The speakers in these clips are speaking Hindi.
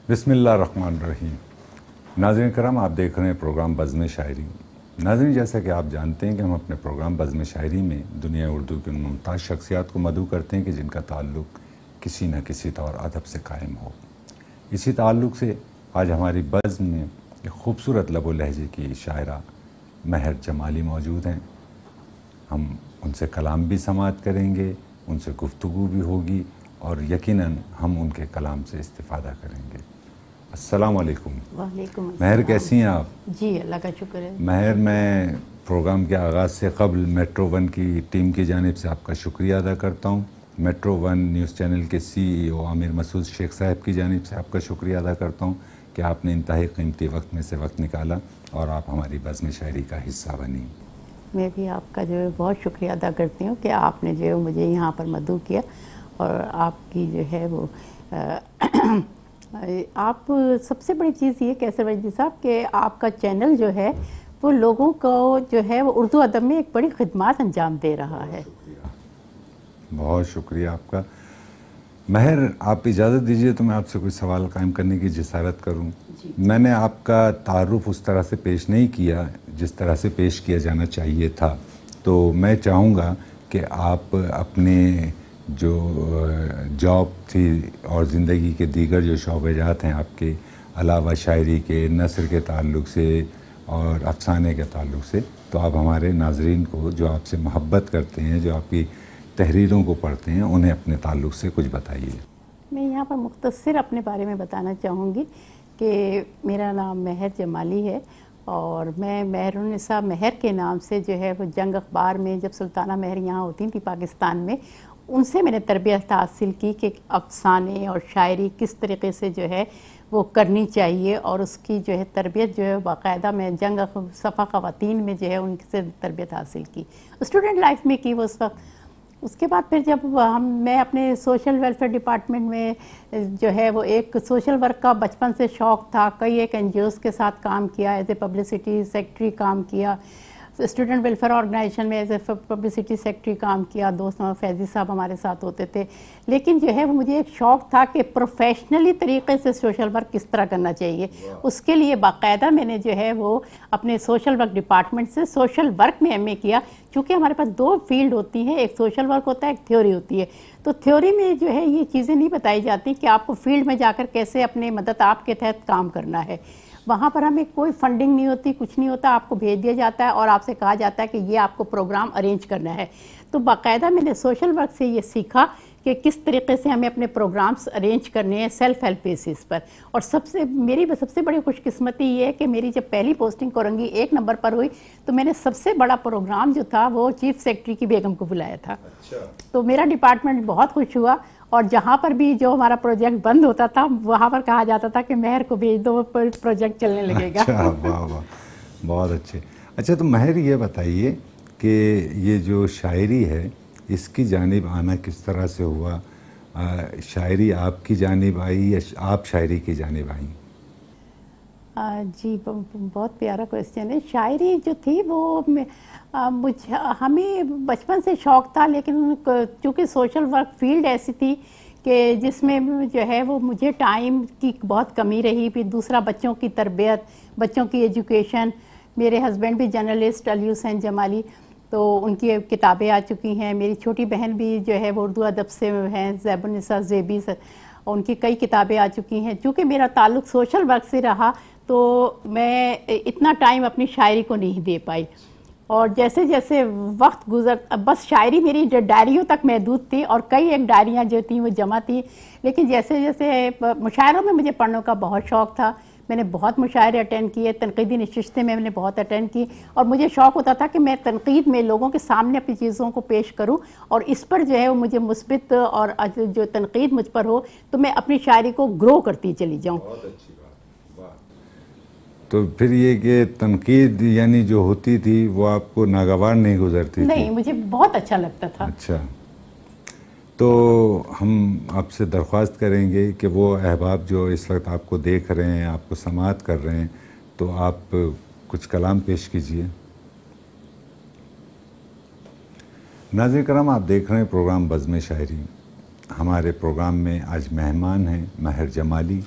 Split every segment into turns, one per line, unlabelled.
बिस्मिल्लाहिर्रहमानिर्रहीम। नाज़रीन करम, आप देख रहे हैं प्रोग्राम बज़्म शायरी। नाज़रीन, जैसा कि आप जानते हैं कि हम अपने प्रोग्राम बज़्म शायरी में दुनिया उर्दू की उन मुमताज़ शख्सियात को मदऊ करते हैं कि जिनका ताल्लुक़ किसी न किसी तौर अदब से कायम हो। इसी ताल्लुक़ से आज हमारी बज़्म में एक ख़ूबसूरत लबो लहजे की शायरा महर जमाली मौजूद हैं। हम उनसे कलाम भी समाअत करेंगे, उनसे गुफ्तगू भी होगी और यकीनन हम उनके कलाम से इस्तिफ़ादा करेंगे। अस्सलाम वालेकुम।
वालेकुम
महर, कैसी हैं आप?
जी, अल्लाह का शुक्र है।
महर, मैं प्रोग्राम के आगाज़ से क़ब्ल मेट्रो वन की टीम की जानिब से आपका शुक्रिया अदा करता हूँ। मेट्रो वन न्यूज़ चैनल के CEO आमिर मसूद शेख साहब की जानिब से आपका शुक्रिया अदा करता हूँ कि आपने इंतहाई कीमती वक्त में से वक्त निकाला और आप हमारी बज़्म शायरी का हिस्सा बनी।
मैं भी आपका जो है बहुत शुक्रिया अदा करती हूँ कि आपने जो है मुझे यहाँ पर मदऊ किया और आपकी जो है वो आप सबसे बड़ी चीज़ ये कैसर वजदी साहब कि आपका चैनल जो है वो लोगों को जो है वो उर्दू अदब में एक बड़ी खिदमत अंजाम दे रहा है।
बहुत शुक्रिया आपका। महर, आप इजाज़त दीजिए तो मैं आपसे कुछ सवाल कायम करने की जिसारत करूं। मैंने आपका तारुफ उस तरह से पेश नहीं किया जिस तरह से पेश किया जाना चाहिए था, तो मैं चाहूँगा कि आप अपने जो जॉब थी और ज़िंदगी के दीगर जो शोबेजात हैं आपके अलावा शायरी के, नस्र के ताल्लुक़ से और अफ़साने के ताल्लुक़ से, तो आप हमारे नाज़रीन को जो आपसे मोहब्बत करते हैं, जो आपकी तहरीरों को पढ़ते हैं, उन्हें अपने ताल्लुक़ से कुछ बताइए।
मैं यहाँ पर मुख्तसर अपने बारे में बताना चाहूँगी कि मेरा नाम महर जमाली है और मैं महरुन्निसा महर के नाम से जो है वो जंग अखबार में जब सुल्ताना महर यहाँ होती थी पाकिस्तान में, उनसे मैंने तरबियत हासिल की कि अफ़साने और शायरी किस तरीके से जो है वो करनी चाहिए और उसकी जो है तरबियत जो है बाकायदा मैं जंग सफ़ा ख़वातीन में जो है उनसे तरबियत हासिल की, स्टूडेंट लाइफ में की वो उस वक्त। उसके बाद फिर जब मैं अपने सोशल वेलफेयर डिपार्टमेंट में जो है वो एक सोशल वर्क का बचपन से शौक़ था, कई एक NGOs के साथ काम किया, एज ए पब्लिसिटी सेक्रेटरी काम किया, स्टूडेंट वेलफेयर ऑर्गेनाइजेशन में एज ए पब्लिसिटी सेक्रेटरी काम किया, दोस्त फैज़ी साहब हमारे साथ होते थे। लेकिन जो है वो मुझे एक शौक़ था कि प्रोफेशनली तरीके से सोशल वर्क किस तरह करना चाहिए। उसके लिए बाकायदा मैंने जो है वो अपने सोशल वर्क डिपार्टमेंट से सोशल वर्क में MA किया। चूँकि हमारे पास दो फील्ड होती हैं, एक सोशल वर्क होता है, एक थ्योरी होती है। तो थ्योरी में जो है ये चीज़ें नहीं बताई जाती कि आपको फील्ड में जाकर कैसे अपने मदद आपके तहत काम करना है। वहाँ पर हमें कोई फंडिंग नहीं होती, कुछ नहीं होता, आपको भेज दिया जाता है और आपसे कहा जाता है कि ये आपको प्रोग्राम अरेंज करना है। तो बाकायदा मैंने सोशल वर्क से ये सीखा कि किस तरीके से हमें अपने प्रोग्राम्स अरेंज करने हैं सेल्फ हेल्प बेसिस पर। और मेरी सबसे बड़ी खुशकिस्मती ये है कि मेरी जब पहली पोस्टिंग कोरंगी 1 नंबर पर हुई तो मैंने सबसे बड़ा प्रोग्राम जो था वो चीफ सेक्रेटरी की बेगम को बुलाया था। अच्छा। तो मेरा डिपार्टमेंट बहुत खुश हुआ और जहाँ पर भी जो हमारा प्रोजेक्ट बंद होता था वहाँ पर कहा जाता था कि महर को भेज दो, प्रोजेक्ट चलने लगेगा।
अच्छा, वाह वाह, बहुत अच्छे। अच्छा, तो महर ये बताइए कि ये जो शायरी है इसकी जानिब आना किस तरह से हुआ? शायरी आपकी जानिब आई या आप शायरी की जानिब आई?
जी, बहुत प्यारा क्वेश्चन है। शायरी जो थी वो हमें बचपन से शौक़ था, लेकिन चूँकि सोशल वर्क फील्ड ऐसी थी कि जिसमें जो है वो मुझे टाइम की बहुत कमी रही। फिर दूसरा बच्चों की तरबियत, बच्चों की एजुकेशन। मेरे हस्बैंड भी जर्नलिस्ट अली हुसैन जमाली, तो उनकी किताबें आ चुकी हैं। मेरी छोटी बहन भी जो है वो उर्दू अदब से हैं, ज़ैबुन्निसा ज़ेबी, उनकी कई किताबें आ चुकी हैं। चूँकि मेरा ताल्लुक़ सोशल वर्क से रहा तो मैं इतना टाइम अपनी शायरी को नहीं दे पाई और जैसे जैसे वक्त बस शायरी मेरी जो डायरियों तक महदूद थी और कई एक डायरियाँ जो थी वो जमा थी। लेकिन जैसे जैसे मुशायरों में मुझे पढ़ने का बहुत शौक़ था, मैंने बहुत मुशायरे अटेंड किए, तनकीदी नशिस्तें में मैंने बहुत अटेंड की और मुझे शौक़ होता था कि मैं तनकीद में लोगों के सामने अपनी चीज़ों को पेश करूं और इस पर जो है वो मुझे मुस्बित और जो तनकीद मुझ पर हो तो मैं अपनी शायरी को ग्रो करती चली जाऊँ।
बहुत अच्छी बात, वाह। तो फिर ये कि तनकीद यानी जो होती थी वो आपको नागवार नहीं गुजरती थी?
नहीं, मुझे बहुत अच्छा लगता था।
अच्छा, तो हम आपसे दरख्वास्त करेंगे कि वो अहबाब जो इस वक्त आपको देख रहे हैं, आपको समाअत कर रहे हैं, तो आप कुछ कलाम पेश कीजिए। नाज़रीन करम, आप देख रहे हैं प्रोग्राम बज़्म शायरी। हमारे प्रोग्राम में आज मेहमान हैं महर जमाली,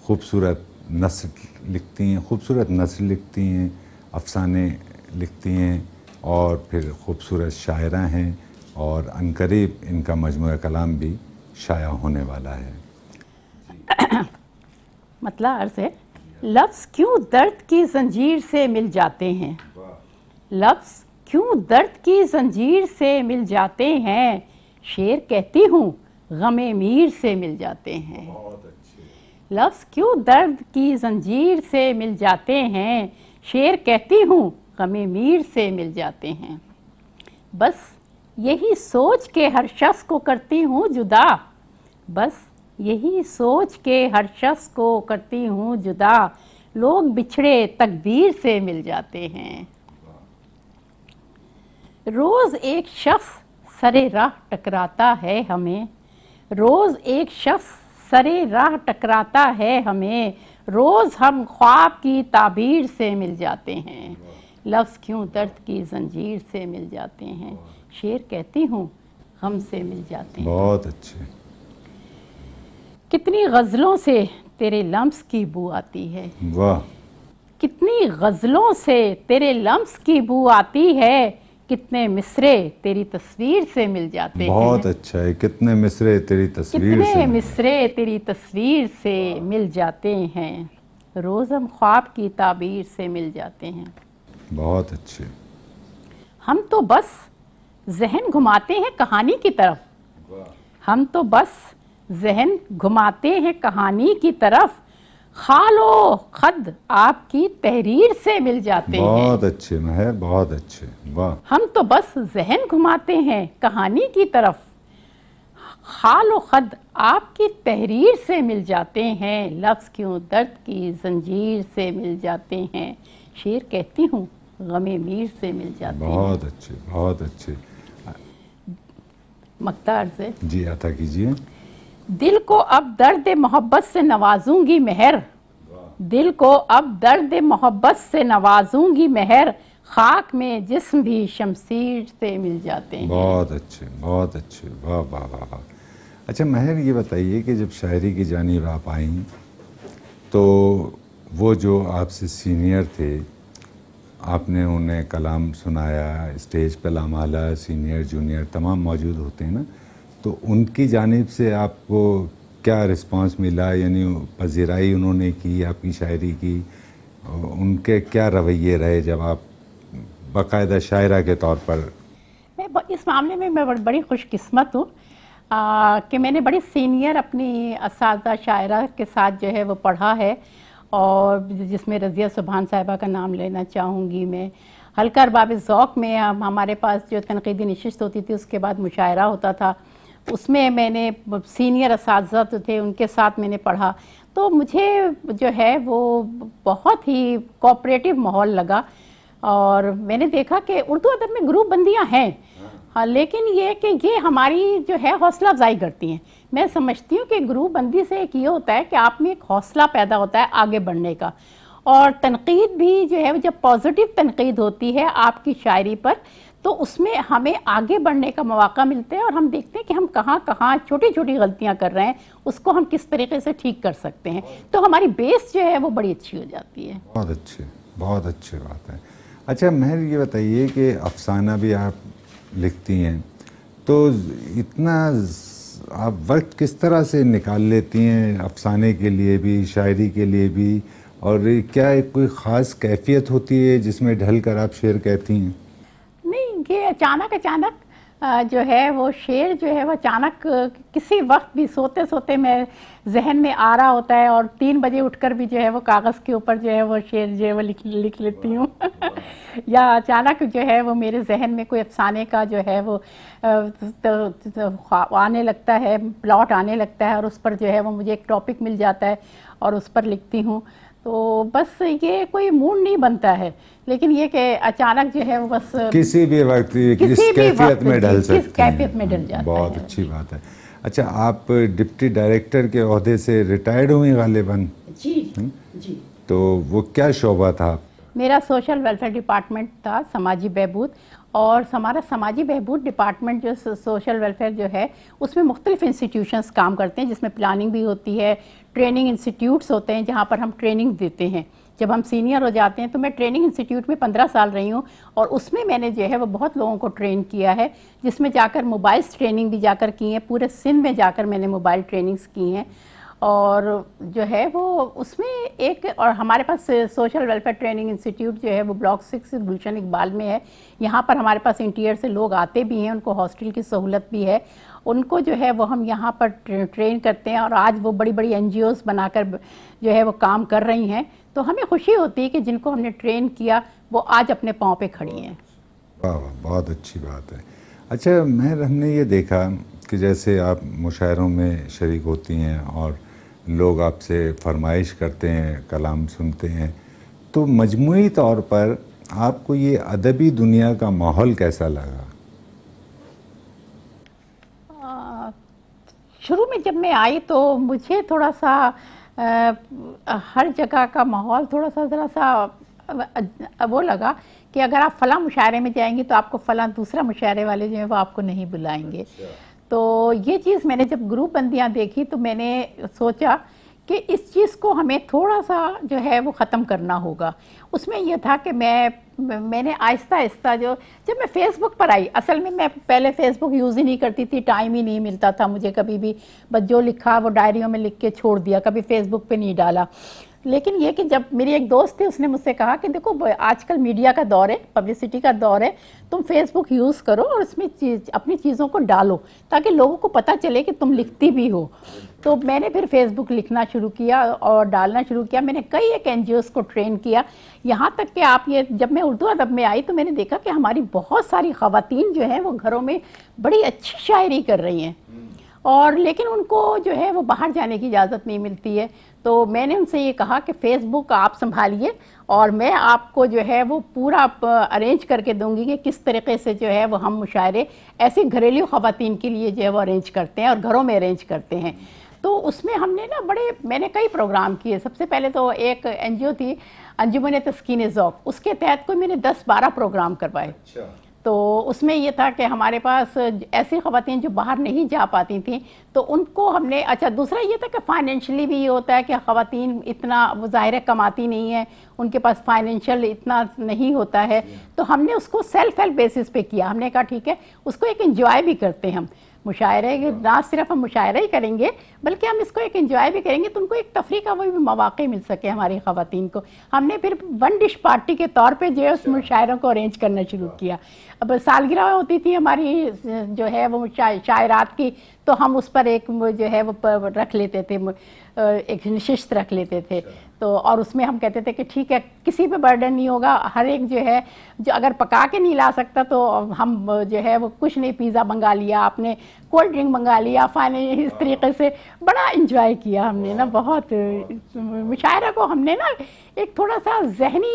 खूबसूरत नस्र लिखती हैं, खूबसूरत नस्र लिखती हैं, अफसाने लिखती हैं और फिर खूबसूरत शायरा हैं और अनकरीब इनका मजमूआ कलाम भी शाया होने वाला है।
मतलब अर्ज़ है, लफ्ज़ क्यों दर्द की जंजीर से मिल जाते हैं, लफ्ज़ क्यों दर्द की जंजीर से मिल जाते हैं, शेर कहती हूँ गमे मीर से मिल जाते हैं। लफ्ज़ क्यों दर्द की जंजीर से मिल जाते हैं, शेर कहती हूँ गमे मीर से मिल जाते हैं। बस यही सोच के हर शख्स को करती हूँ जुदा, बस यही सोच के हर शख्स को करती हूँ जुदा, लोग बिछड़े तकदीर से मिल जाते हैं। रोज़ एक शख्स सरे राह टकराता है हमें, रोज़ एक शख्स सरे राह टकराता है हमें, रोज़ हम ख्वाब की ताबीर से मिल जाते हैं। लफ्ज़ क्यों दर्द की जंजीर से मिल जाते हैं, शेर कहती हूँ गम से मिल जाते हैं।
बहुत अच्छे।
कितनी गज़लों से तेरे लम्स की बू आती है,
वाह।
कितनी गज़लों से तेरे लम्स की बू आती है, कितने मिसरे तेरी तस्वीर से मिल जाते हैं।
बहुत अच्छा है, कितने मिसरे तेरी तस्वीर से,
कितने मिसरे तेरी तस्वीर से मिल जाते हैं, रोज़ हम ख्वाब की ताबीर से मिल जाते हैं।
बहुत अच्छे।
हम तो बस जहन घुमाते हैं कहानी की तरफ, हम तो बस जहन घुमाते हैं कहानी की तरफ, खालो खद आपकी तहरीर से मिल जाते हैं।
बहुत अच्छे महर, बहुत अच्छे, वाह।
हम तो बस जहन घुमाते हैं कहानी की तरफ, खालो खद आपकी तहरीर से मिल जाते हैं, लफ्ज़ क्यों दर्द की जंजीर से मिल जाते हैं, शेर कहती हूँ गमे मीर से मिल जाते हैं।
बहुत अच्छे, बहुत अच्छे।
मक्तार से
जी अता कीजिए।
दिल को अब दर्द मोहब्बत से नवाजूंगी मेहर, दिल को अब दर्द मोहब्बत से नवाजूंगी मेहर, खाक में जिस्म भी शमशीर से मिल जाते हैं।
बहुत अच्छे, बहुत अच्छे, वाह वाह वाह वाह। अच्छा महर, ये बताइए कि जब शायरी की जानिब आप आई तो वो जो आपसे सीनियर थे, आपने उन्हें कलाम सुनाया, स्टेज पर लामाला सीनियर जूनियर तमाम मौजूद होते हैं ना, तो उनकी जानिब से आपको क्या रिस्पांस मिला, यानी पजीराई उन्होंने की आपकी शायरी की, उनके क्या रवैये रहे जब आप बाकायदा शायरा के तौर पर?
मैं इस मामले में मैं बड़ी खुशकिस्मत हूँ कि मैंने बड़ी सीनियर अपनी असादा शायरा के साथ जो है वो पढ़ा है, और जिसमें रज़िया सुभान साहिबा का नाम लेना चाहूँगी मैं। हल्का अरबाब ज़ौक़ में हमारे पास जो तनक़ीदी नशिस्त होती थी उसके बाद मुशायरा होता था, उसमें मैंने सीनियर असातिज़ा तो थे उनके साथ मैंने पढ़ा, तो मुझे जो है वो बहुत ही कोऑपरेटिव माहौल लगा। और मैंने देखा कि उर्दू अदब में ग्रुप बंदियाँ हैं, हाँ, लेकिन ये कि ये हमारी जो है हौसला अफजाई करती हैं। मैं समझती हूँ कि ग्रुप बंदी से एक ये होता है कि आप में एक हौसला पैदा होता है आगे बढ़ने का, और तनकीद भी जो है जब पॉजिटिव तनकीद होती है आपकी शायरी पर, तो उसमें हमें आगे बढ़ने का मौका मिलता है, और हम देखते हैं कि हम कहाँ कहाँ छोटी छोटी गलतियाँ कर रहे हैं, उसको हम किस तरीके से ठीक कर सकते हैं, तो हमारी बेस जो है वो बड़ी अच्छी हो जाती है।
बहुत अच्छी बात है। अच्छा महर, ये बताइए कि अफसाना भी आप लिखती हैं, तो इतना आप वक्त किस तरह से निकाल लेती हैं अफसाने के लिए भी, शायरी के लिए भी, और क्या एक कोई ख़ास कैफियत होती है जिसमें ढल कर आप शेर कहती हैं?
नहीं, ये अचानक जो है वो शेर जो है वो अचानक किसी वक्त भी सोते सोते मैं जहन में आ रहा होता है, और 3 बजे उठकर भी जो है वो कागज़ के ऊपर जो है वो शेर जो है वो लिख लेती हूँ या अचानक जो है वो मेरे जहन में कोई अफसाने का जो है वो आने लगता है, प्लॉट आने लगता है, और उस पर जो है वो मुझे एक टॉपिक मिल जाता है और उस पर लिखती हूँ। तो बस ये कोई मूड नहीं बनता है, लेकिन ये कि अचानक जो है वो बस
किसी भी वक्त किस कैफियत में ढल सकते हैं,
कैफियत में ढल जाता है।
बहुत अच्छी बात है। अच्छा, आप डिप्टी डायरेक्टर के ओहदे से रिटायर्ड हुई गालिबन? जी। तो वो क्या शोबा था?
मेरा सोशल वेलफेयर डिपार्टमेंट था, समाजी बहबूद, और हमारा समाजी बहबूद डिपार्टमेंट जो सोशल वेलफेयर जो है उसमें मुख्तलिफ इंस्टीट्यूशंस काम करते हैं, जिसमें प्लानिंग भी होती है, ट्रेनिंग इंस्टीट्यूट्स होते हैं जहाँ पर हम ट्रेनिंग देते हैं। जब हम सीनियर हो जाते हैं तो मैं ट्रेनिंग इंस्टीट्यूट में 15 साल रही हूँ और उसमें मैंने जो है वो बहुत लोगों को ट्रेन किया है, जिसमें जाकर मोबाइल्स ट्रेनिंग भी जाकर की है, पूरे सिंध में जाकर मैंने मोबाइल ट्रेनिंग्स की हैं। और जो है वो उसमें एक और हमारे पास सोशल वेलफेयर ट्रेनिंग इंस्टीट्यूट जो है वो ब्लॉक 6 गुलशन इकबाल में है। यहाँ पर हमारे पास इंटीरियर से लोग आते भी हैं, उनको हॉस्टल की सहूलत भी है, उनको जो है वो हम यहाँ पर ट्रेन करते हैं और आज वो बड़ी बड़ी NGOs बनाकर जो है वो काम कर रही हैं। तो हमें खुशी होती है कि जिनको हमने ट्रेन किया वो आज अपने पाँव पे खड़ी हैं।
वाह वाह, बहुत अच्छी बात है। अच्छा महर, हमने ये देखा कि जैसे आप मुशायरों में शरीक होती हैं और लोग आपसे फरमाइश करते हैं, कलाम सुनते हैं, तो मजमूई तौर पर आपको ये अदबी दुनिया का माहौल कैसा लगा?
शुरू में जब मैं आई तो मुझे थोड़ा सा हर जगह का माहौल थोड़ा सा ज़रा सा वो लगा कि अगर आप फ़लाँ मुशायरे में जाएंगी तो आपको फ़लाँ दूसरा मुशायरे वाले जो है वो आपको नहीं बुलाएंगे। तो ये चीज़ मैंने जब ग्रुप बंदियाँ देखी तो मैंने सोचा कि इस चीज़ को हमें थोड़ा सा जो है वो ख़त्म करना होगा। उसमें यह था कि मैंने आहिस्ता आहिस्ता जब मैं फ़ेसबुक पर आई, असल में मैं पहले फ़ेसबुक यूज़ ही नहीं करती थी, टाइम ही नहीं मिलता था मुझे कभी भी, बस जो लिखा वो डायरियों में लिख के छोड़ दिया, कभी फ़ेसबुक पे नहीं डाला। लेकिन ये कि जब मेरी एक दोस्त थी उसने मुझसे कहा कि देखो आजकल मीडिया का दौर है, पब्लिसिटी का दौर है, तुम फेसबुक यूज़ करो और उसमें अपनी चीज़ों को डालो ताकि लोगों को पता चले कि तुम लिखती भी हो। तो मैंने फिर फेसबुक लिखना शुरू किया और डालना शुरू किया। मैंने कई एक NGOs को ट्रेन किया, यहाँ तक कि आप ये जब मैं उर्दू अदब में आई तो मैंने देखा कि हमारी बहुत सारी ख़वातीन जो हैं वो घरों में बड़ी अच्छी शायरी कर रही हैं और लेकिन उनको जो है वो बाहर जाने की इजाज़त नहीं मिलती है। तो मैंने उनसे ये कहा कि फ़ेसबुक आप संभालिए और मैं आपको जो है वो पूरा अरेंज करके दूंगी कि किस तरीके से जो है वो हम मुशायरे ऐसे घरेलू ख़वातीन के लिए जो है वो अरेंज करते हैं और घरों में अरेंज करते हैं। तो उसमें हमने ना मैंने कई प्रोग्राम किए। सबसे पहले तो एक NGO थी अंजुमन तस्कीन ज़ौक़, उसके तहत कोई मैंने 10-12 प्रोग्राम करवाए। अच्छा। तो उसमें ये था कि हमारे पास ऐसी ख़वातीन जो बाहर नहीं जा पाती थी तो उनको हमने, अच्छा दूसरा ये था कि फ़ाइनेंशियली भी ये होता है कि ख़वातीन इतना वो ज़ाहिर कमाती नहीं है, उनके पास फाइनेंशियल इतना नहीं होता है, तो हमने उसको सेल्फ हेल्प बेसिस पे किया। हमने कहा ठीक है उसको एक एंजॉय भी करते हैं हम मुशायरे, ना सिर्फ हम मुशायरा ही करेंगे बल्कि हम इसको एक एंजॉय भी करेंगे तो उनको एक तफरी का वो भी मौक़ा मिल सके हमारी ख़वातीन को। हमने फिर वन डिश पार्टी के तौर पे जो है उस मुशायरों को अरेंज करना शुरू किया। अब सालगिरह होती थी हमारी जो है वो शायरात की, तो हम उस पर एक जो है वो रख लेते थे, एक नशिस्त रख लेते थे। तो और उसमें हम कहते थे कि ठीक है किसी पे बर्डन नहीं होगा, हर एक जो है जो अगर पका के नहीं ला सकता तो हम जो है वो कुछ नहीं, पिज़्ज़ा मंगा लिया, आपने कोल्ड ड्रिंक मंगा लिया, फाइनली इस तरीके से बड़ा इंजॉय किया हमने ना। बहुत मुशायरा को हमने ना एक थोड़ा सा जहनी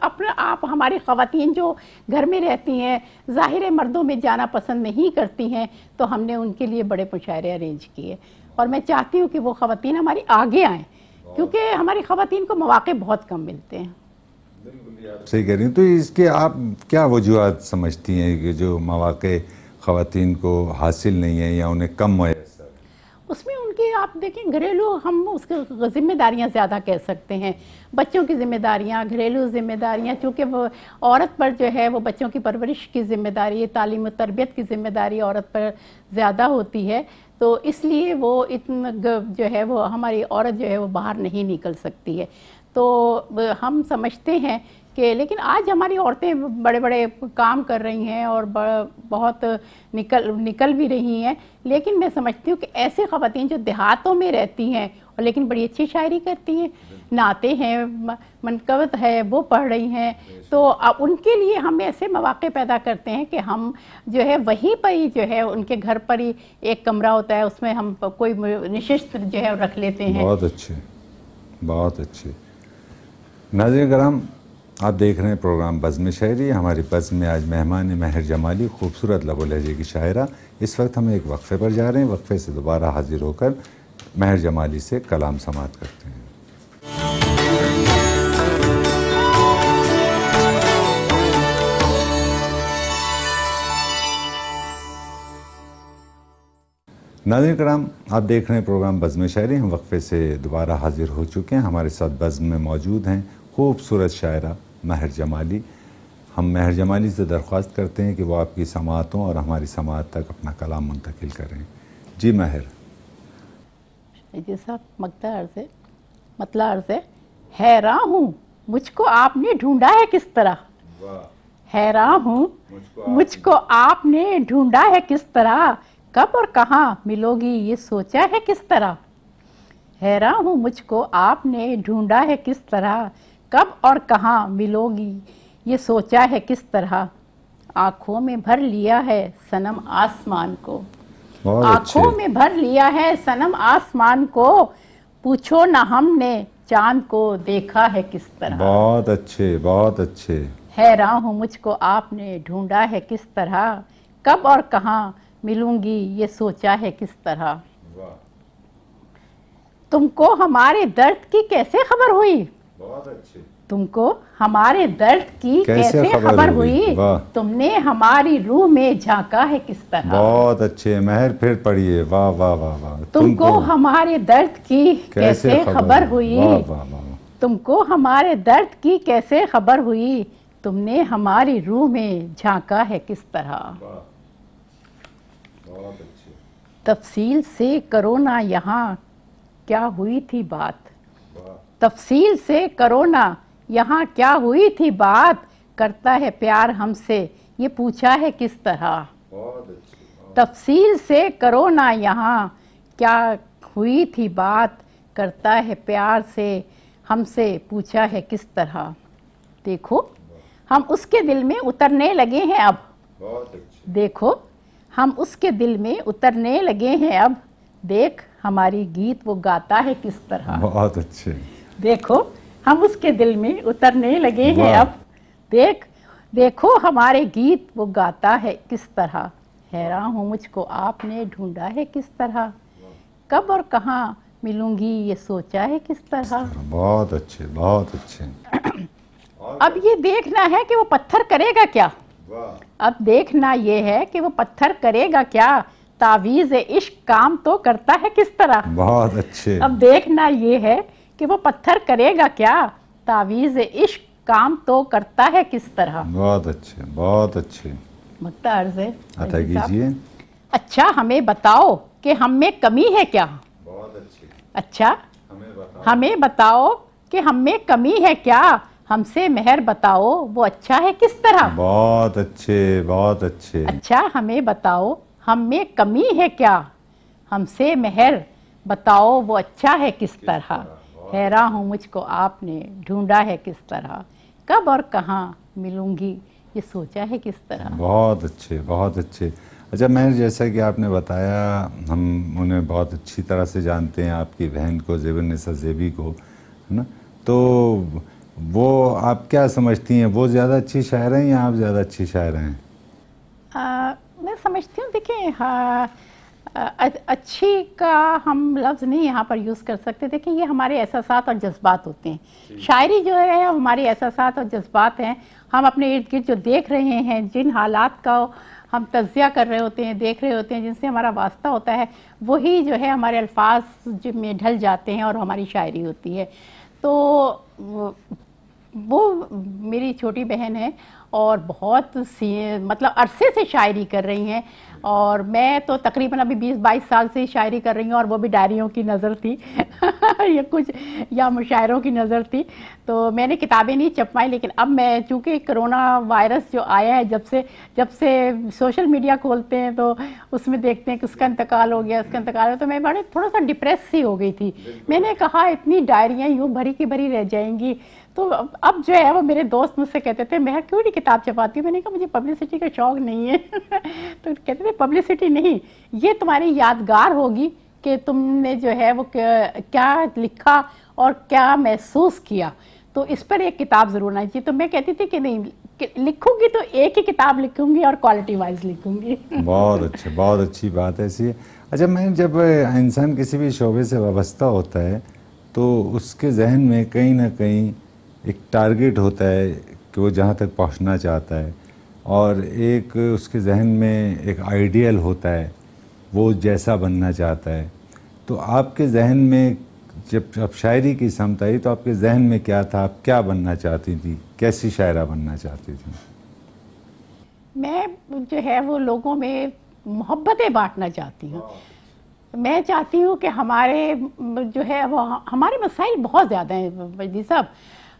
अपने आप, हमारी ख़वातीन जो घर में रहती हैं ज़ाहिर मर्दों में जाना पसंद नहीं करती हैं, तो हमने उनके लिए बड़े मुशायरे अरेंज किए और मैं चाहती हूँ कि वो ख़वातीन हमारी आगे आएँ क्योंकि हमारी ख़वातीन को मौक़े बहुत कम मिलते हैं।
सही कह रही हैं। तो इसके आप क्या वजूहात समझती हैं कि जो मौक़े ख़वातीन को हासिल नहीं है या उन्हें कम मुयस्सर?
उसमें उनकी आप देखें घरेलू, हम उसके ज़िम्मेदारियाँ ज़्यादा कह सकते हैं, बच्चों की ज़िम्मेदारियाँ, घरेलू ज़िम्मेदारियाँ, चूँकि वो औरत पर जो है वो बच्चों की परवरिश की ज़िम्मेदारी, तालीम और तरबियत की ज़िम्मेदारी औरत पर ज़्यादा होती है, तो इसलिए वो इतना जो है वो हमारी औरत जो है वो बाहर नहीं निकल सकती है। तो हम समझते हैं कि लेकिन आज हमारी औरतें बड़े बड़े काम कर रही हैं और बहुत निकल भी रही हैं, लेकिन मैं समझती हूँ कि ऐसे ख़वातीन जो देहातों में रहती हैं और लेकिन बड़ी अच्छी शायरी करती हैं, नाते हैं, मनकबत है, वो पढ़ रही हैं, तो उनके लिए हम ऐसे मौक़े पैदा करते हैं कि हम जो है वहीं पर ही जो है उनके घर पर ही एक कमरा होता है, उसमें हम कोई नशिस्त जो है रख लेते हैं।
बहुत अच्छे, बहुत अच्छे। नाज़रीन कराम, आप देख रहे हैं प्रोग्राम बज़्म शायरी। हमारी बज़्म में आज मेहमान महर जमाली, खूबसूरत लबो लहजे की शायरा। इस वक्त हम एक वक्फ़े पर जा रहे हैं, वक्फ़े से दोबारा हाजिर होकर महर जमाली से कलाम समात करते हैं। नाज़रीन कराम, आप देख रहे हैं प्रोग्राम बज़्म शायरी। हम वक्फे से दोबारा हाजिर हो चुके हैं। हमारे साथ बज़्म में मौजूद हैं खूबसूरत शायरा महर जमाली। हम महर जमाली से दरख्वास्त करते हैं कि वो आपकी समाअतों और हमारी समाअत तक अपना कलाम मुंतकिल करें। जी महर।
जी साहब, मतला अर्ज़ है, हैरान हूँ मुझको आपने ढूंढा है किस तरह। हैरान हूँ मुझको आपने ढूंढा है किस तरह, कब और कहाँ मिलोगी ये सोचा है किस तरह। हैरान हूँ मुझको आपने ढूंढा है किस तरह, कब और कहाँ मिलोगी ये सोचा है किस तरह। आँखों में भर लिया है सनम आसमान को, आँखों में भर लिया है सनम आसमान को, पूछो ना हमने चांद को देखा है किस तरह।
बहुत अच्छे, बहुत अच्छे।
हैरान हूँ मुझको आपने ढूंढा है किस तरह, कब और कहाँ मिलूंगी ये सोचा है किस तरह। तुमको हमारे दर्द की कैसे खबर हुई।
बहुत अच्छे।
तुमको हमारे दर्द की कैसे खबर हुई, तुमने हमारी रूह में झांका है किस तरह।
बहुत अच्छे महर, फिर पढ़िए। वाह वाह वाह वाह।
तुमको हमारे दर्द की कैसे खबर हुई, तुमको हमारे दर्द की कैसे खबर हुई, तुमने हमारी रूह में झांका है किस तरह।
बहुत अच्छे।
तफसील से करो ना यहाँ क्या हुई थी बात, तफसील से करो ना यहाँ क्या हुई थी बात, करता है प्यार हमसे ये पूछा है किस तरह। तफसील से करो ना यहाँ क्या हुई थी बात, करता है प्यार से हमसे पूछा है किस तरह। देखो हम उसके दिल में उतरने लगे हैं अब, देखो हम उसके दिल में उतरने लगे हैं अब, देख हमारी गीत वो गाता है किस तरह।
बहुत अच्छे।
देखो हम उसके दिल में उतरने लगे हैं अब, देखो हमारे गीत वो गाता है किस तरह। हैरान हूँ मुझको आपने ढूंढा है किस तरह, कब और कहाँ मिलूंगी ये सोचा है किस तरह।
बहुत अच्छे, बहुत अच्छे।
अब ये देखना है कि वो पत्थर करेगा क्या, अब देखना ये है कि वो पत्थर करेगा क्या, तावीज़ इश्क काम तो करता है किस तरह।
बहुत अच्छे।
अब देखना ये है कि वो पत्थर करेगा क्या, तावीज़ इश्क काम तो करता है किस तरह।
बहुत अच्छे, बहुत अच्छे।
मक्ता अर्ज़ है,
अता कीजिए।
अच्छा हमें बताओ कि हम में कमी है क्या।
बहुत अच्छे।
अच्छा हमें बताओ कि हम में कमी है क्या, हमसे मेहर बताओ वो अच्छा है किस तरह।
बहुत अच्छे, बहुत अच्छे।
अच्छा हमें बताओ हम में कमी है क्या, हमसे मेहर बताओ वो अच्छा है किस तरह। हैरान हूँ मुझको आपने ढूंढा है किस तरह, कब और कहाँ मिलूंगी ये सोचा है किस तरह।
बहुत अच्छे, बहुत अच्छे। अच्छा महर, जैसा कि आपने बताया, हम उन्हें बहुत अच्छी तरह से जानते हैं, आपकी बहन को, ज़ेबुन्निसा ज़ेबी को, है ना। तो वो आप क्या समझती हैं, वो ज़्यादा अच्छी शायर हैं या आप ज़्यादा अच्छी शायर हैं?
मैं समझती हूँ, देखिए हाँ, अच्छी का हम लफ्ज़ नहीं यहाँ पर यूज़ कर सकते। देखिए ये हमारे एहसासात और जज्बात होते हैं। शायरी जो है हमारे एहसासात और जज्बात हैं। हम अपने इर्द गिर्द जो देख रहे हैं, जिन हालात का हम तज़किया कर रहे होते हैं, देख रहे होते हैं, जिनसे हमारा वास्ता होता है, वही जो है हमारे अल्फाज में ढल जाते हैं और हमारी शायरी होती है। तो वो मेरी छोटी बहन है और बहुत सी मतलब अरसे से शायरी कर रही हैं, और मैं तो तकरीबन अभी 20-22 साल से शायरी कर रही हूँ, और वो भी डायरियों की नज़र थी या कुछ या मुशायरों की नज़र थी। तो मैंने किताबें नहीं छपवाई, लेकिन अब मैं चूँकि कोरोना वायरस जो आया है, जब से सोशल मीडिया खोलते हैं तो उसमें देखते हैं कि उसका इंतकाल हो गया, उसका इंतकाल हो, तो मैं बड़े थोड़ा सा डिप्रेस सी हो गई थी। मैंने कहा इतनी डायरियाँ यूँ भरी की भरी रह जाएंगी। तो अब जो है वो मेरे दोस्त मुझसे कहते थे मैं क्यों नहीं किताब छपाती हूँ। मैंने कहा मुझे पब्लिसिटी का शौक़ नहीं है तो कहते थे पब्लिसिटी नहीं, ये तुम्हारी यादगार होगी कि तुमने जो है वो क्या लिखा और क्या महसूस किया, तो इस पर एक किताब ज़रूर आनी चाहिए। तो मैं कहती थी कि नहीं, लिखूंगी तो एक ही किताब लिखूंगी और क्वालिटी वाइज लिखूंगी।
बहुत अच्छे, बहुत अच्छी बात है ऐसी। अच्छा मैं, जब इंसान किसी भी शोबे से वाबस्ता होता है तो उसके जहन में कहीं ना कहीं एक टारगेट होता है कि वो जहाँ तक पहुँचना चाहता है, और एक उसके जहन में एक आइडियल होता है, वो जैसा बनना चाहता है। तो आपके जहन में जब शायरी की समत आई तो आपके जहन में क्या था, आप क्या बनना चाहती थी, कैसी शायरा बनना चाहती थी?
मैं जो है वो लोगों में मोहब्बतें बांटना चाहती हूँ। मैं चाहती हूँ कि हमारे जो है वो हमारे मसाइल बहुत ज़्यादा हैं वैदी साहब।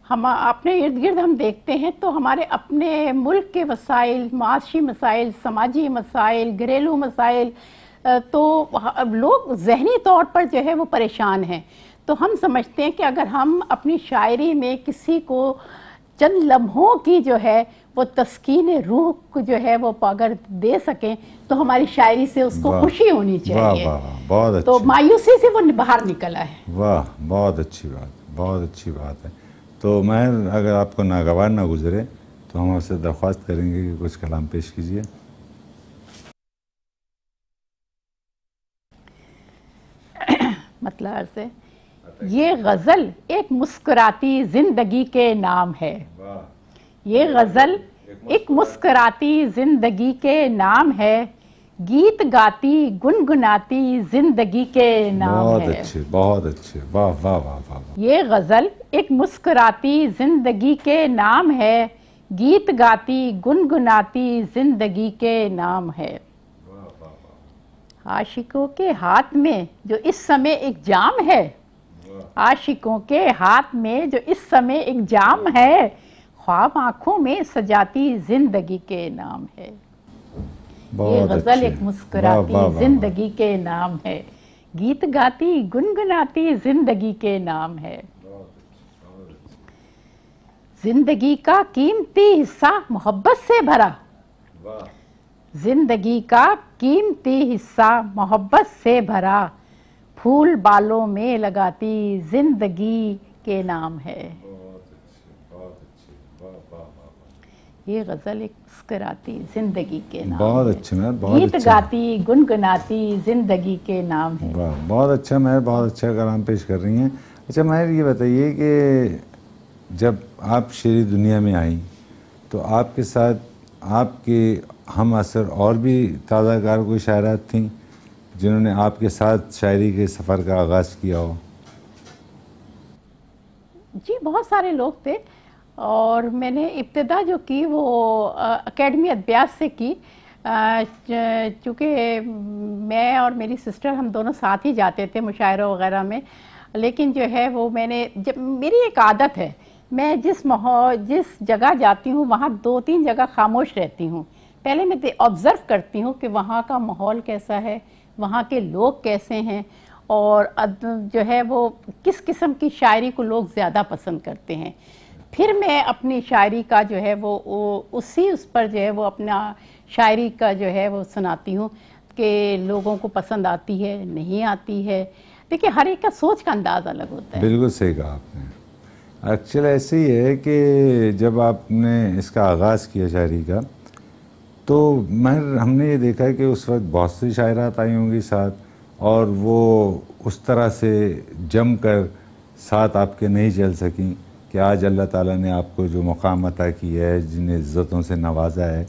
हम अपने इर्द गिर्द हम देखते हैं तो हमारे अपने मुल्क के मसाइल, माशी मसाइल, समाजी मसाइल, घरेलू मसाइल, तो लोग जहनी तौर पर जो है वो परेशान हैं। तो हम समझते हैं कि अगर हम अपनी शायरी में किसी को चंद लम्हों की जो है वो तस्कीन रूह को जो है वो अगर दे सकें तो हमारी शायरी से उसको खुशी होनी चाहिए।
वाह वाह, बहुत अच्छी।
तो मायूसी से वो बाहर निकला है।
वाह, बहुत अच्छी बात, बहुत अच्छी बात है। तो मैं अगर आपको नागवार ना गुजरे तो हम आपसे दरख्वास्त करेंगे कि कुछ कलाम पेश कीजिए।
मतलब से ये गज़ल एक मुस्कुराती ज़िंदगी के नाम है। ये गज़ल एक मुस्कुराती ज़िंदगी के नाम है, गीत गाती गुनगुनाती ज़िंदगी के नाम
बहुत
है।
अच्छे, बहुत अच्छे, वाह वाह वाह वाह।
ये गज़ल एक मुस्कुराती ज़िंदगी के नाम है, गीत गाती गुनगुनाती ज़िंदगी के नाम है। आशिकों के हाथ में जो इस समय एक जाम है, आशिकों के हाथ में जो इस समय एक जाम है, ख्वाब आंखों में सजाती जिंदगी के नाम है। ये गजल एक मुस्कुराती जिंदगी के नाम है, गीत गाती गुनगुनाती जिंदगी के नाम है। जिंदगी का कीमती हिस्सा मोहब्बत से भरा, जिंदगी का कीमती हिस्सा मोहब्बत से भरा, फूल बालों में लगाती जिंदगी के नाम है। ये गजल एक मुस्कुराती जिंदगी के नाम,
बहुत अच्छे मैं, बहुत
गीत गाती गुनगुनाती जिंदगी के नाम है।
बहुत अच्छा मैं, बहुत अच्छा कलाम पेश कर रही हैं। अच्छा मैं ये बताइए कि जब आप शेरी दुनिया में आई तो आपके साथ आपके हम असर और भी ताज़ाकार कोई शायरात थीं जिन्होंने आपके साथ शायरी के सफ़र का आगाज़ किया हो?
जी बहुत सारे लोग थे और मैंने इब्तिदा जो की वो एकेडमी अदबियात से की, चूँकि मैं और मेरी सिस्टर हम दोनों साथ ही जाते थे मुशायरों वगैरह में। लेकिन जो है वो मैंने जब मेरी एक आदत है, मैं जिस जगह जाती हूँ वहाँ 2-3 जगह खामोश रहती हूँ। पहले मैं ऑब्ज़र्व करती हूँ कि वहाँ का माहौल कैसा है, वहाँ के लोग कैसे हैं और जो है वो किस किस्म की शायरी को लोग ज़्यादा पसंद करते हैं। फिर मैं अपनी शायरी का जो है वो उस पर जो है वो अपना शायरी का जो है वो सुनाती हूँ कि लोगों को पसंद आती है नहीं आती है। देखिए हर एक का सोच का अंदाज़ अलग होता है।
बिल्कुल सही कहा आपने। एक्चुअली ऐसे ही है कि जब आपने इसका आगाज़ किया शायरी का तो हमने ये देखा कि उस वक्त बहुत सी शायरात आई होंगी साथ, और वो उस तरह से जम कर साथ आपके नहीं चल सकें कि आज अल्लाह ताला ने आपको जो मुकाम अता किया है, जिन इज़्ज़तों से नवाजा है।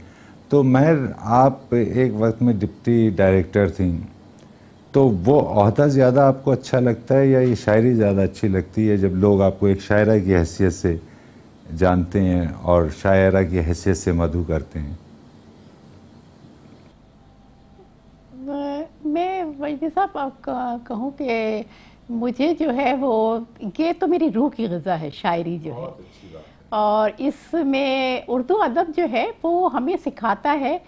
तो महर आप एक वक्त में डिप्टी डायरेक्टर थीं, तो वो ओहदा ज़्यादा आपको अच्छा लगता है या ये शायरी ज़्यादा अच्छी लगती है जब लोग आपको एक शायरा की हैसियत से जानते हैं और शायरा की हैसियत से मदहू करते हैं?
मैं वैदी साहब कहूँ कि मुझे जो है वो ये तो मेरी रूह की ग़िज़ा है शायरी जो है, और इसमें उर्दू अदब जो है वो हमें सिखाता है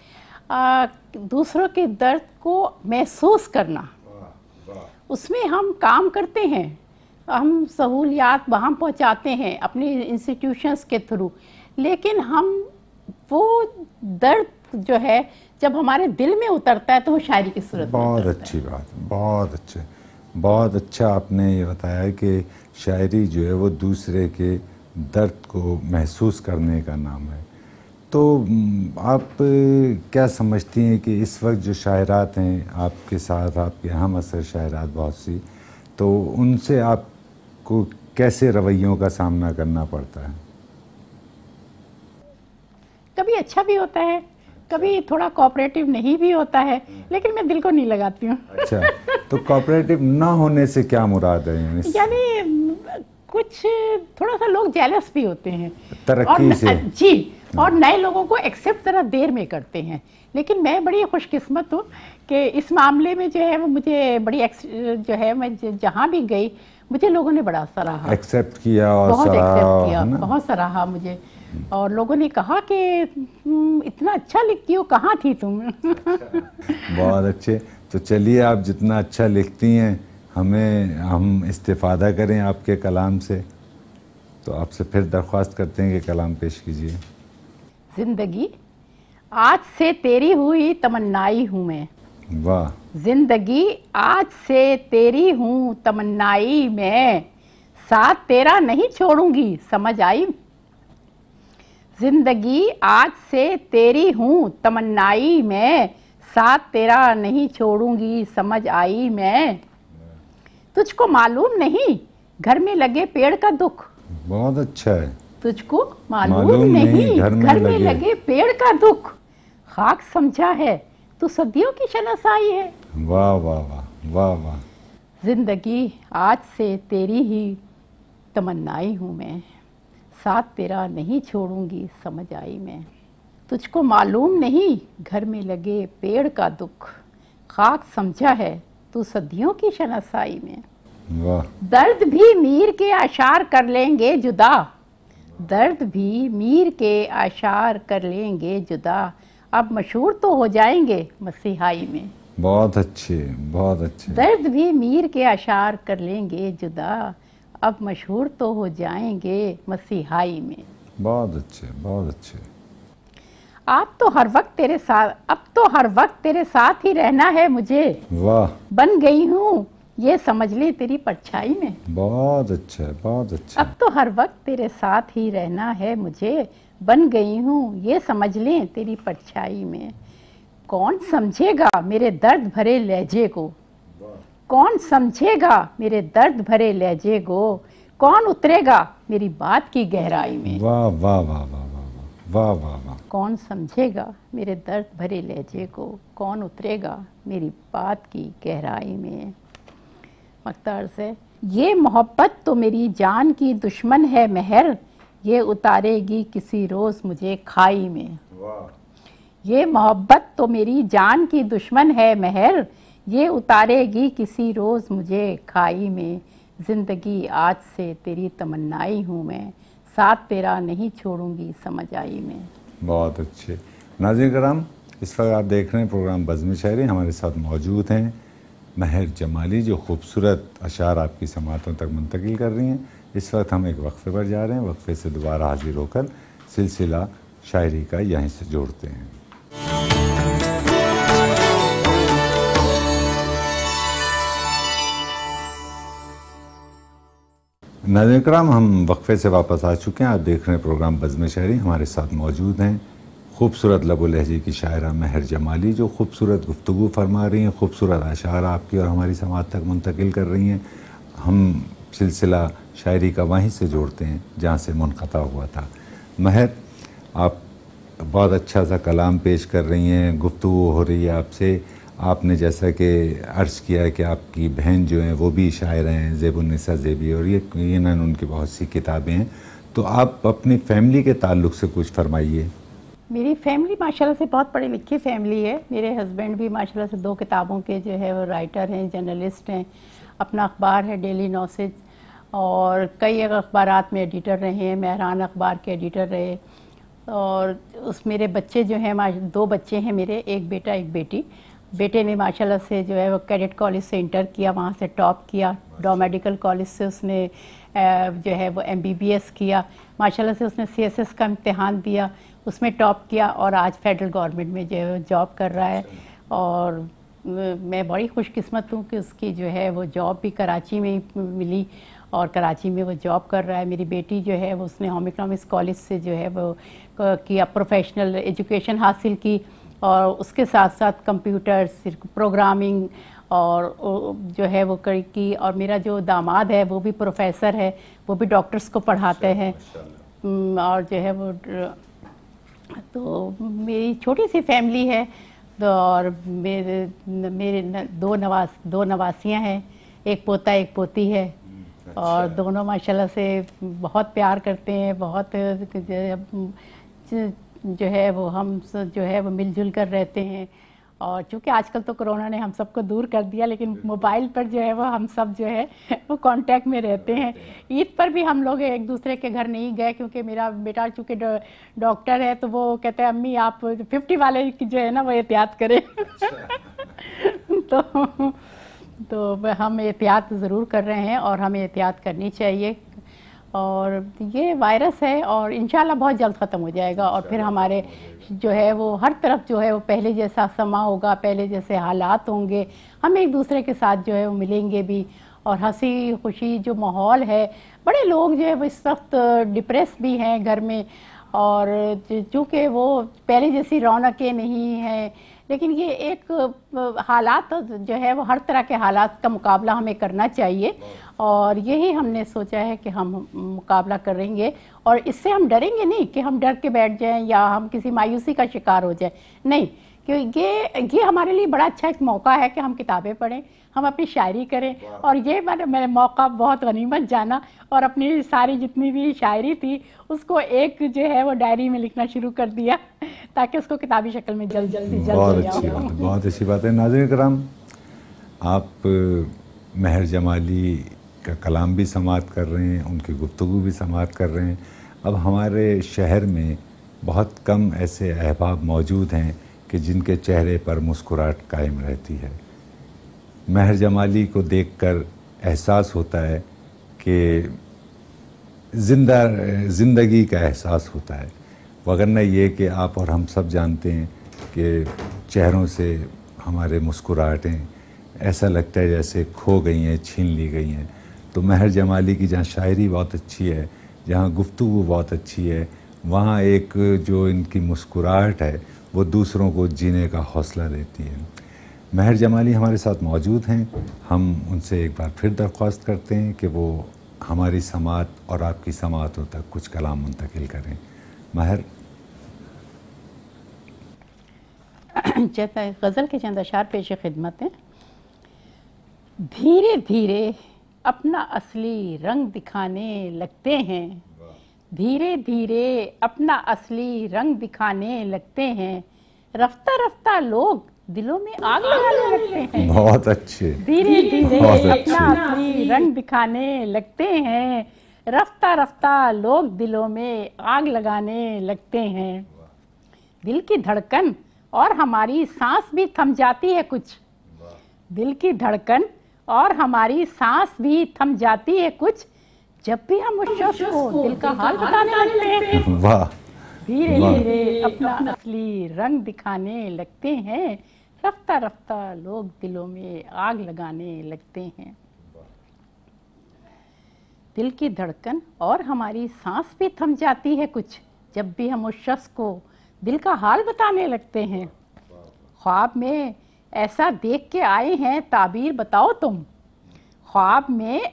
दूसरों के दर्द को महसूस करना। उसमें हम काम करते हैं, हम सहूलियात वहाँ पहुँचाते हैं अपने इंस्टीट्यूशंस के थ्रू, लेकिन हम वो दर्द जो है जब हमारे दिल में उतरता है तो वो शायरी की सूरत में
बहुत अच्छी बात, बहुत अच्छे, बहुत अच्छा आपने ये बताया कि शायरी जो है वो दूसरे के दर्द को महसूस करने का नाम है। तो आप क्या समझती हैं कि इस वक्त जो शायरात हैं आपके साथ, आपके हम असर शायरात बहुत सी, तो उनसे आपको कैसे रवैयों का सामना करना पड़ता है?
कभी अच्छा भी होता है, कभी थोड़ा कोऑपरेटिव नहीं भी होता है, लेकिन मैं दिल को नहीं लगाती हूँ।
अच्छा, तो कोऑपरेटिव ना होने से क्या मुराद है?
यानी कुछ थोड़ा सा लोग जेलस भी होते हैं
तरक्की से
जी, और नए लोगों को एक्सेप्ट ज़रा देर में करते हैं। लेकिन मैं बड़ी खुशकिस्मत हूँ कि इस मामले में जो है वो मुझे बड़ी जो है मैं जहाँ भी गई मुझे लोगों ने बड़ा सराहा,
एक्सेप्ट किया और
बहुत एक्सेप्ट किया,
है ना?
बहुत सराहा मुझे। और लोगों ने कहा कि इतना अच्छा लिखती हो, कहाँ थी तुम?
बहुत अच्छे। तो चलिए, आप जितना अच्छा लिखती हैं हम इस्तिफादा करें आपके कलाम से, तो आपसे फिर दरख्वास्त करते हैं कि कलाम पेश कीजिए।
जिंदगी आज से तेरी हुई तमन्नाई हूँ मैं।
वाह।
जिंदगी आज से तेरी हूँ तमन्नाई मैं, साथ तेरा नहीं छोड़ूंगी, समझ आई? जिंदगी आज से तेरी हूँ तमन्नाई मैं, साथ तेरा नहीं छोड़ूंगी, समझ आई मैं। तुझको मालूम नहीं घर में लगे पेड़ का दुख।
बहुत अच्छा है।
तुझको मालूम नहीं घर में लगे पेड़ का दुख, खाक समझा है तू सदियों की शनासाई है।
वाह वाह वाह वाह वाह।
जिंदगी आज से तेरी ही तमन्नाई हूँ मैं, साथ तेरा नहीं छोड़ूंगी, समझ आई मैं। तुझको मालूम नहीं घर में लगे पेड़ का दुख, खाक समझा है तू सदियों की शनासाई में।
वाह।
दर्द भी मीर के आशार कर लेंगे जुदा, दर्द भी मीर के आशार कर लेंगे जुदा, अब मशहूर तो हो जाएंगे मसीहाई में।
बहुत अच्छे, बहुत अच्छे।
दर्द भी मीर के आशार कर लेंगे जुदा, अब मशहूर तो हो जाएंगे मसीहाई में।
बहुत अच्छे, बहुत अच्छे।
आप तो हर वक्त तेरे साथ, अब तो हर वक्त तेरे साथ ही रहना है मुझे।
वाह।
बन गई हूँ ये समझ ले तेरी परछाई में।
बहुत अच्छा, बहुत अच्छा।
अब तो हर वक्त तेरे साथ ही रहना है मुझे, बन गई हूँ ये समझ लें तेरी परछाई में। कौन समझेगा मेरे दर्द भरे लहजे को, कौन समझेगा मेरे दर्द भरे लहजे को, कौन उतरेगा मेरी बात की गहराई में।
वाह वाह वाह वाह वाह वाह वाह वाह।
कौन समझेगा मेरे दर्द भरे लहजे को, कौन उतरेगा मेरी बात की गहराई में। मख्तार से, ये मोहब्बत तो मेरी जान की दुश्मन है महर, ये उतारेगी किसी रोज़ मुझे खाई में। ये मोहब्बत तो मेरी जान की दुश्मन है महर, ये उतारेगी किसी रोज़ मुझे खाई में। ज़िंदगी आज से तेरी तमन्नाई हूँ मैं, साथ तेरा नहीं छोड़ूंगी, समझ आई में।
बहुत अच्छे। नाज़रीन कराम, इस वक्त आप देख रहे हैं प्रोग्राम बज़्म शायरी। हमारे साथ मौजूद हैं महर जमाली, जो खूबसूरत अशार आपकी समातों तक मुंतकिल कर रही हैं। इस वक्त हम एक वक्फे पर जा रहे हैं, वक्फे से दोबारा हाजिर होकर सिलसिला शायरी का यहीं से जोड़ते हैं। नाज़रीन कराम, हम वक्फे से वापस आ चुके हैं। आप देख रहे हैं प्रोग्राम बज़्म शायरी। हमारे साथ मौजूद हैं खूबसूरत लबो लहजे की शायरा महर जमाली, जो खूबसूरत गुफ्तगू फरमा रही हैं, खूबसूरत अशार आपकी और हमारी समात तक मुंतकिल कर रही हैं। हम सिलसिला शायरी का वहीं से जोड़ते हैं जहाँ से मुनक़ता हुआ था। महर, आप बहुत अच्छा सा कलाम पेश कर रही हैं, गुफ्तगू हो रही है आपसे। आपने जैसा कि अर्ज़ किया है कि आपकी बहन जो हैं वो भी शायर हैं, ज़ेबुन्निसा ज़ेबी, और ये यकीनन उनकी बहुत सी किताबें हैं। तो आप अपनी फैमिली के ताल्लुक़ से कुछ फरमाइए।
मेरी फैमिली माशाल्लाह से बहुत पढ़ी लिखी फैमिली है। मेरे हस्बैंड भी माशाल्लाह से 2 किताबों के जो है वो राइटर हैं, जर्नलिस्ट हैं। अपना अखबार है डेली नॉसेज, और कई अखबारात में एडिटर रहे हैं। महरान अखबार के एडिटर रहे। और उस मेरे बच्चे जो हैं, 2 बच्चे हैं मेरे, एक बेटा एक बेटी। बेटे ने माशाल्लाह से जो है वो कैडेट कॉलेज से इंटर किया, वहाँ से टॉप किया। डॉ मेडिकल कॉलेज से उसने जो है वो MBBS किया। माशाल्लाह से उसने CSS का इम्तिहान दिया, उसमें टॉप किया, और आज फेडरल गवर्नमेंट में जो है जॉब कर रहा है। और मैं बड़ी खुशकिस्मत हूँ कि उसकी जो है वो जॉब भी कराची में ही मिली, और कराची में वो जॉब कर रहा है। मेरी बेटी जो है वो उसने होम इकोनॉमिक्स कॉलेज से जो है वो किया, प्रोफेशनल एजुकेशन हासिल की, और उसके साथ साथ कंप्यूटर प्रोग्रामिंग और जो है वो की। और मेरा जो दामाद है वो भी प्रोफेसर है, वो भी डॉक्टर्स को पढ़ाते हैं, और जो है वो तो मेरी छोटी सी फैमिली है, तो और मेरे दो नवासियाँ हैं, एक पोता एक पोती है।
अच्छा।
और दोनों माशाल्लाह से बहुत प्यार करते हैं, बहुत जो है वो हम जो है वो मिलजुल कर रहते हैं। और चूँकि आजकल तो कोरोना ने हम सबको दूर कर दिया, लेकिन मोबाइल पर जो है वो हम सब जो है वो कांटेक्ट में रहते हैं। ईद पर भी हम लोग एक दूसरे के घर नहीं गए, क्योंकि मेरा बेटा चूँकि डॉक्टर है, तो वो कहते हैं अम्मी आप 50 वाले की जो है ना वो एहतियात करें। तो हम एहतियात ज़रूर कर रहे हैं और हमें एहतियात करनी चाहिए। और ये वायरस है और इंशाल्लाह बहुत जल्द ख़त्म हो जाएगा, और फिर हमारे जो है वो हर तरफ जो है वो पहले जैसा समा होगा, पहले जैसे हालात होंगे। हम एक दूसरे के साथ जो है वो मिलेंगे भी, और हंसी खुशी जो माहौल है, बड़े लोग जो है वो इस वक्त डिप्रेस भी हैं घर में, और चूँकि वो पहले जैसी रौनकें नहीं हैं। लेकिन ये एक हालात जो है वो हर तरह के हालात का मुकाबला हमें करना चाहिए, और यही हमने सोचा है कि हम मुकाबला करेंगे। और इससे हम डरेंगे नहीं कि हम डर के बैठ जाएं या हम किसी मायूसी का शिकार हो जाएं, नहीं, क्योंकि ये हमारे लिए बड़ा अच्छा एक मौका है कि हम किताबें पढ़ें, हम अपनी शायरी करें। और ये मैंने मौका बहुत गनीमत जाना, और अपनी सारी जितनी भी शायरी थी उसको एक जो है वो डायरी में लिखना शुरू कर दिया, ताकि उसको किताबी शक्ल में जल्द ले आऊं।
बहुत अच्छी बात है। नाज़रीन किराम, आप महर जमाली का कलाम भी समाअत कर रहे हैं, उनकी गुफ्तगू भी समाअत कर रहे हैं। अब हमारे शहर में बहुत कम ऐसे अहबाब मौजूद हैं कि जिनके चेहरे पर मुस्कुराहट कायम रहती है। महर जमाली को देखकर एहसास होता है कि ज़िंदगी का एहसास होता है, वगरना ये कि आप और हम सब जानते हैं कि चेहरों से हमारे मुस्कुराहटें ऐसा लगता है जैसे खो गई हैं, छीन ली गई हैं। तो महर जमाली की जहाँ शायरी बहुत अच्छी है, जहाँ गुफ्तगू बहुत अच्छी है, वहाँ एक जो इनकी मुस्कुराहट है वो दूसरों को जीने का हौसला देती है। महर जमाली हमारे साथ मौजूद हैं। हम उनसे एक बार फिर दरख्वास्त करते हैं कि वो हमारी समाअत और आपकी समाअतों तक कुछ कलाम मुंतकिल करें। महर।
गज़ल के चंद अशार पेश खिदमत हैं। धीरे धीरे अपना असली रंग दिखाने लगते हैं, धीरे धीरे अपना असली रंग दिखाने लगते हैं, रफ्ता रफ्ता लोग दिलों में आग लगाने लगते हैं।
बहुत अच्छे।
धीरे धीरे अपना असली रंग दिखाने लगते हैं, रफ्ता रफ्ता लोग दिलों में आग लगाने लगते हैं। दिल की धड़कन और हमारी सांस भी थम जाती है कुछ, दिल की धड़कन और हमारी सांस भी थम जाती है कुछ, जब भी हम उस शख्स को दिल का हाल बताने लगते हैं।
वाह।
धीरे धीरे अपना असली रंग दिखाने लगते हैं, रफ्ता रफ्ता लोग दिलों में आग लगाने लगते हैं। दिल की धड़कन और हमारी सांस भी थम जाती है कुछ, जब भी हम उस शख्स को दिल का हाल बताने लगते हैं। ख्वाब में ऐसा देख के आए हैं, ताबीर बताओ तुम, ख्वाब में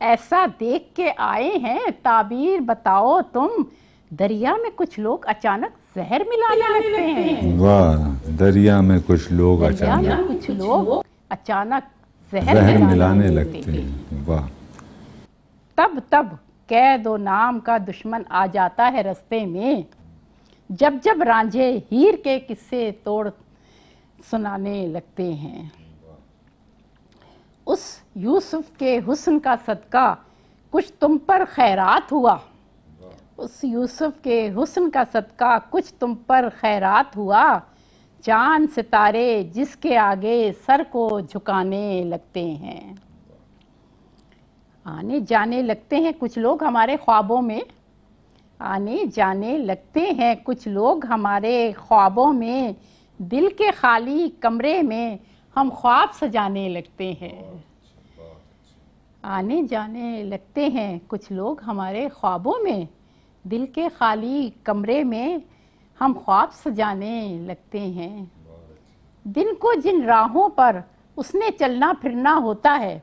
ऐसा देख के आए हैं, ताबीर बताओ तुम, दरिया में कुछ लोग अचानक जहर मिलाने लगते हैं।
वाह। दरिया में कुछ लोग
अचानक जहर मिलाने लगते हैं।
वाह।
तब तब कैद व नाम का दुश्मन आ जाता है रास्ते में, जब जब रांझे हीर के किस्से तोड़ सुनाने लगते हैं। उस यूसुफ के हुस्न का सदका कुछ तुम पर खैरात हुआ, उस यूसुफ के हुस्न का सदका कुछ तुम पर खैरात हुआ, चांद सितारे जिसके आगे सर को झुकाने लगते हैं। आने जाने लगते हैं कुछ लोग हमारे ख्वाबों में, आने जाने लगते हैं कुछ लोग हमारे ख्वाबों में, दिल के खाली कमरे में हम ख्वाब सजाने लगते हैं। आने जाने लगते हैं कुछ लोग हमारे ख्वाबों में, दिल के खाली कमरे में हम ख्वाब सजाने लगते हैं। दिन को जिन राहों पर उसने चलना फिरना होता है,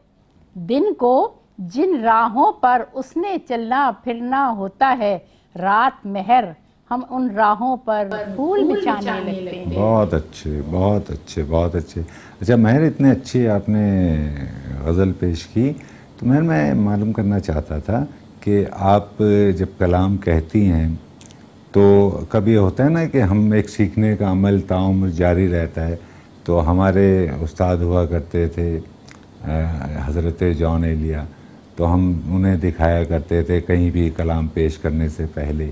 दिन को जिन राहों पर उसने चलना फिरना होता है, रात महर हम उन राहों पर फूल बिछाने लगते हैं।
बहुत अच्छे, बहुत अच्छे, बहुत अच्छे। अच्छा महर, इतने अच्छे आपने गज़ल पेश की, तो मैं मालूम करना चाहता था कि आप जब कलाम कहती हैं तो कभी होता है ना कि हम एक सीखने का अमल ताउम्र जारी रहता है। तो हमारे उस्ताद हुआ करते थे हज़रत जॉन एलिया, तो हम उन्हें दिखाया करते थे कहीं भी कलाम पेश करने से पहले।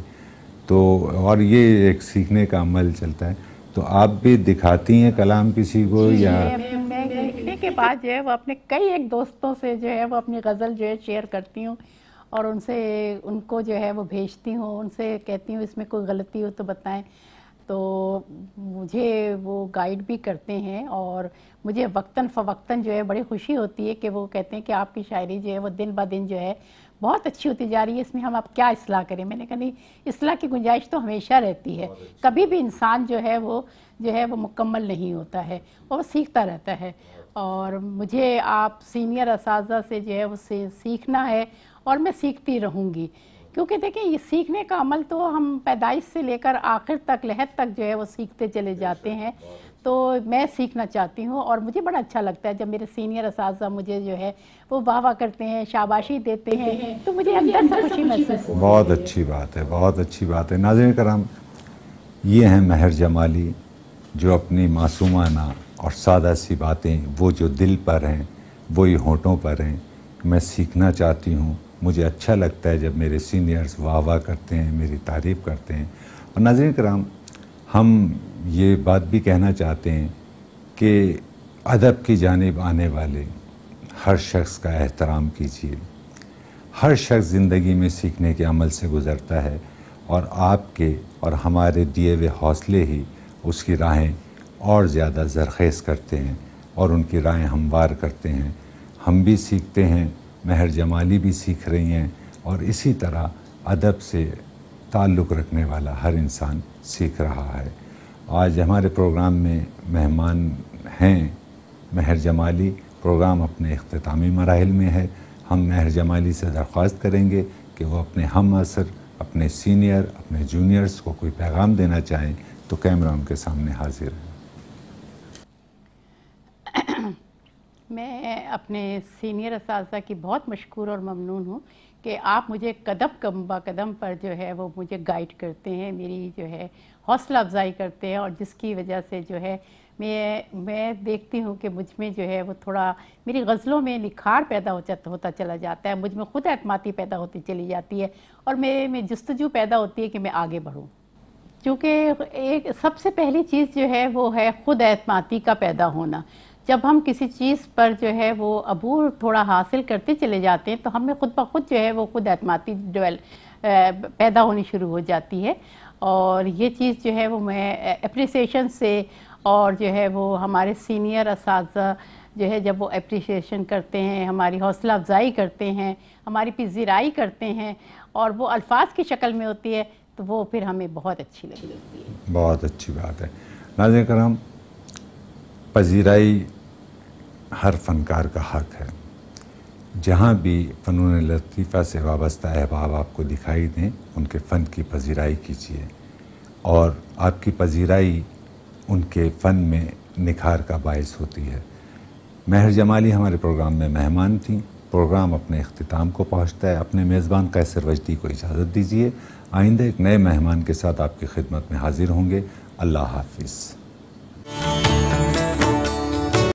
तो और ये एक सीखने का अमल चलता है, तो आप भी दिखाती हैं कलाम किसी को? या
मैं लिखने के बाद जो है वो अपने कई एक दोस्तों से जो है वो अपनी गज़ल जो है शेयर करती हूँ और उनको जो है वो भेजती हूँ, उनसे कहती हूँ इसमें कोई गलती हो तो बताएं। तो मुझे वो गाइड भी करते हैं और मुझे वक्तन फ़वक्तन जो है बड़ी खुशी होती है कि वो कहते हैं कि आपकी शायरी जो है वो दिन ब दिन जो है बहुत अच्छी होती जा रही है, इसमें हम अब क्या इस्लाह करें। मैंने कहा नहीं, इस्लाह की गुंजाइश तो हमेशा रहती है, कभी भी इंसान जो है वो मुकम्मल नहीं होता है और वो सीखता रहता है। और मुझे आप सीनियर असातिज़ा से जो है वो सीखना है और मैं सीखती रहूँगी, क्योंकि देखिए ये सीखने का अमल तो हम पैदाइश से लेकर आखिर तक लहद तक जो है वो सीखते चले जाते हैं। तो मैं सीखना चाहती हूँ और मुझे बड़ा अच्छा लगता है जब मेरे सीनियर असातिज़ा मुझे जो है वो वाह करते हैं, शाबाशी देते हैं, तो मुझे अंदर से खुशी महसूस होती है।
बहुत अच्छी बात है, बहुत अच्छी बात है। नाज़रीन कराम, ये हैं महर जमाली, जो अपनी मासूमाना और सादा सी बातें वो जो दिल पर हैं वही होठों पर हैं। मैं सीखना चाहती हूँ, मुझे अच्छा लगता है जब मेरे सीनियर्स वाह करते हैं, मेरी तारीफ़ करते हैं। और नाज़रीन कराम, हम ये बात भी कहना चाहते हैं कि अदब की जानिब आने वाले हर शख्स का एहतराम कीजिए। हर शख्स ज़िंदगी में सीखने के अमल से गुज़रता है और आपके और हमारे दिए हुए हौसले ही उसकी राहें और ज़्यादा ज़रख़ेज़ करते हैं और उनकी राहें हमवार करते हैं। हम भी सीखते हैं, महर जमाली भी सीख रही हैं, और इसी तरह अदब से ताल्लुक़ रखने वाला हर इंसान सीख रहा है। आज हमारे प्रोग्राम में मेहमान हैं महर जमाली। प्रोग्राम अपने इख्तितामी मराहिल में है। हम महर जमाली से दरख्वास्त करेंगे कि वो अपने हम असर, अपने सीनियर, अपने जूनियर्स को कोई पैगाम देना चाहें तो कैमरा उनके सामने हाजिर है।
मैं अपने सीनियर असातिज़ा की बहुत मशकूर और ममनून हूँ कि आप मुझे कदम ब कदम पर जो है वो मुझे गाइड करते हैं, मेरी जो है हौसला अफजाई करते हैं, और जिसकी वजह से जो है मैं देखती हूँ कि मुझ में जो है वो थोड़ा मेरी गज़लों में निखार पैदा होता चला जाता है, मुझ में खुद एतमादी पैदा होती चली जाती है और मेरे में जस्तजू पैदा होती है कि मैं आगे बढ़ूँ। क्योंकि एक सबसे पहली चीज़ जो है वो है खुद एतमादी का पैदा होना। जब हम किसी चीज़ पर जो है वो अबूर थोड़ा हासिल करते चले जाते हैं तो हमें खुद ब खुद जो है वो खुद एतमादी पैदा होनी शुरू हो जाती है। और ये चीज़ जो है वो मैं एप्रिसिएशन से, और जो है वो हमारे सीनियर असातिज़ा जो है जब वो एप्रिसिएशन करते हैं, हमारी हौसला अफजाई करते हैं, हमारी पज़ीराई करते हैं और वो अल्फाज की शक्ल में होती है, तो वो फिर हमें बहुत अच्छी लगती है।
बहुत अच्छी बात है। नाज़रीन करम, पज़ीराई हर फ़नकार का हक़ है। जहाँ भी फ़नून लतीफ़ा से वाबस्ता अहबाब आपको दिखाई दें, उनके फ़न की पज़ीराई कीजिए और आपकी पज़ीराई उनके फ़न में निखार का बायस होती है। महर जमाली हमारे प्रोग्राम में मेहमान थीं। प्रोग्राम अपने इख्तिताम को पहुँचता है। अपने मेज़बान कैसर वजदी को इजाज़त दीजिए। आइंदा एक नए मेहमान के साथ आपकी खिदमत में हाजिर होंगे। अल्लाह हाफ़िज़।